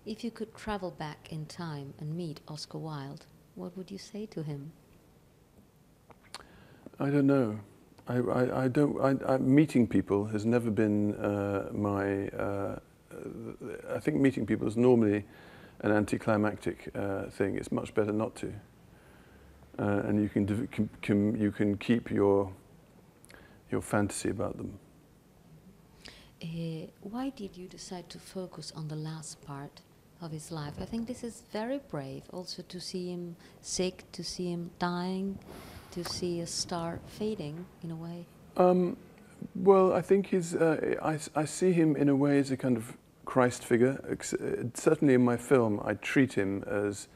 If you could travel back in time and meet Oscar Wilde, what would you say to him? I don't know. I don't. Meeting people has never been my. I think meeting people is normally an anticlimactic thing. It's much better not to. And you can keep your fantasy about them. Why did you decide to focus on the last part of his life? I think this is very brave, also to see him sick, to see him dying, to see a star fading in a way. Well, I think I see him in a way as a kind of Christ figure. Certainly in my film, I treat him as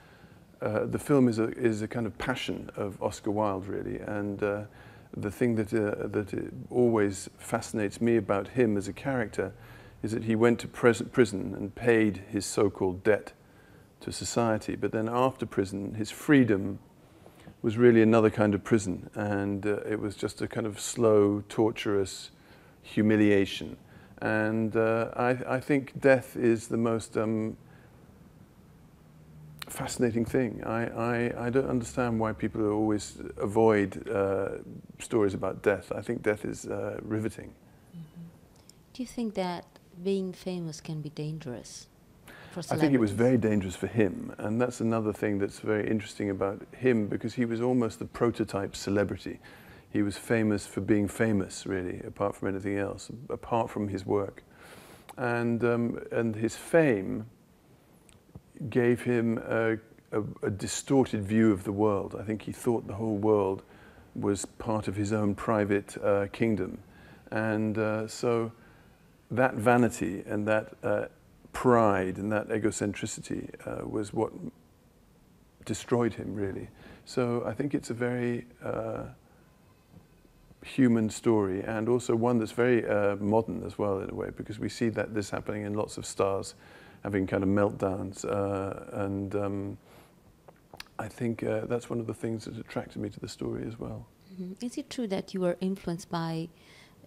the film is a kind of passion of Oscar Wilde, really, and the thing that always fascinates me about him as a character is that he went to prison and paid his so-called debt to society, but then after prison, his freedom was really another kind of prison, and it was just a kind of slow, torturous humiliation. And I think death is the most fascinating thing. I don't understand why people always avoid stories about death. I think death is riveting. Mm-hmm. Do you think that being famous can be dangerous for celebrities? I think it was very dangerous for him, and that's another thing that's very interesting about him, because he was almost the prototype celebrity. He was famous for being famous, really, apart from anything else, apart from his work. And his fame gave him a distorted view of the world. I think he thought the whole world was part of his own private kingdom. And so that vanity and that pride and that egocentricity was what destroyed him, really. So I think it's a very human story, and also one that's very modern as well, in a way, because we see that this happening in lots of stars having kind of meltdowns, and I think that's one of the things that attracted me to the story as well. Mm-hmm. Is it true that you were influenced by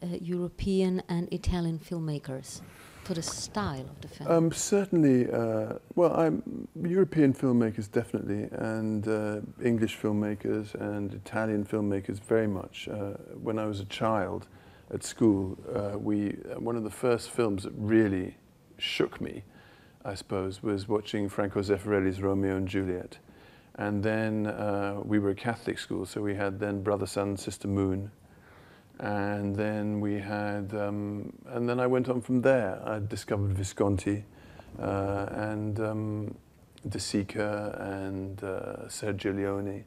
European and Italian filmmakers for the style of the film? Certainly, well, European filmmakers definitely, and English filmmakers and Italian filmmakers very much. When I was a child at school, one of the first films that really shook me, I suppose, was watching Franco Zeffirelli's Romeo and Juliet. And then we were a Catholic school, so we had then Brother Sun, Sister Moon. And then we had, and then I went on from there. I discovered Visconti and De Sica and Sergio Leone.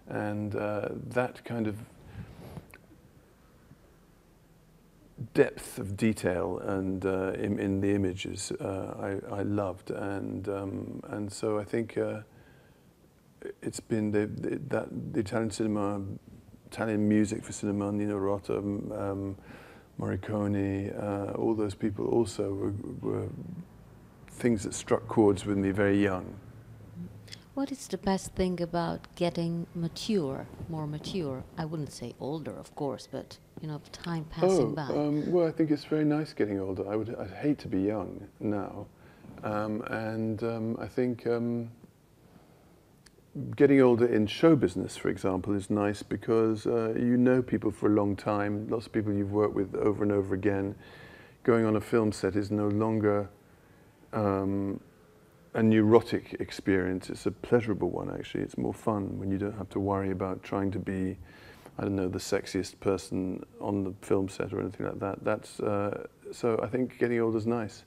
And that kind of depth of detail and in the images I loved, and so I think it's been the Italian cinema, Italian music for cinema, Nino Rota, Morricone, all those people also were things that struck chords with me very young. What is the best thing about getting mature, more mature? I wouldn't say older, of course, but you know, time passing by. Well, I think it's very nice getting older. I'd hate to be young now, and I think getting older in show business, for example, is nice because you know people for a long time. Lots of people you've worked with over and over again. Going on a film set is no longer a neurotic experience. It's a pleasurable one, actually. It's more fun when you don't have to worry about trying to be, I don't know, the sexiest person on the film set or anything like that. That's so I think getting older is nice.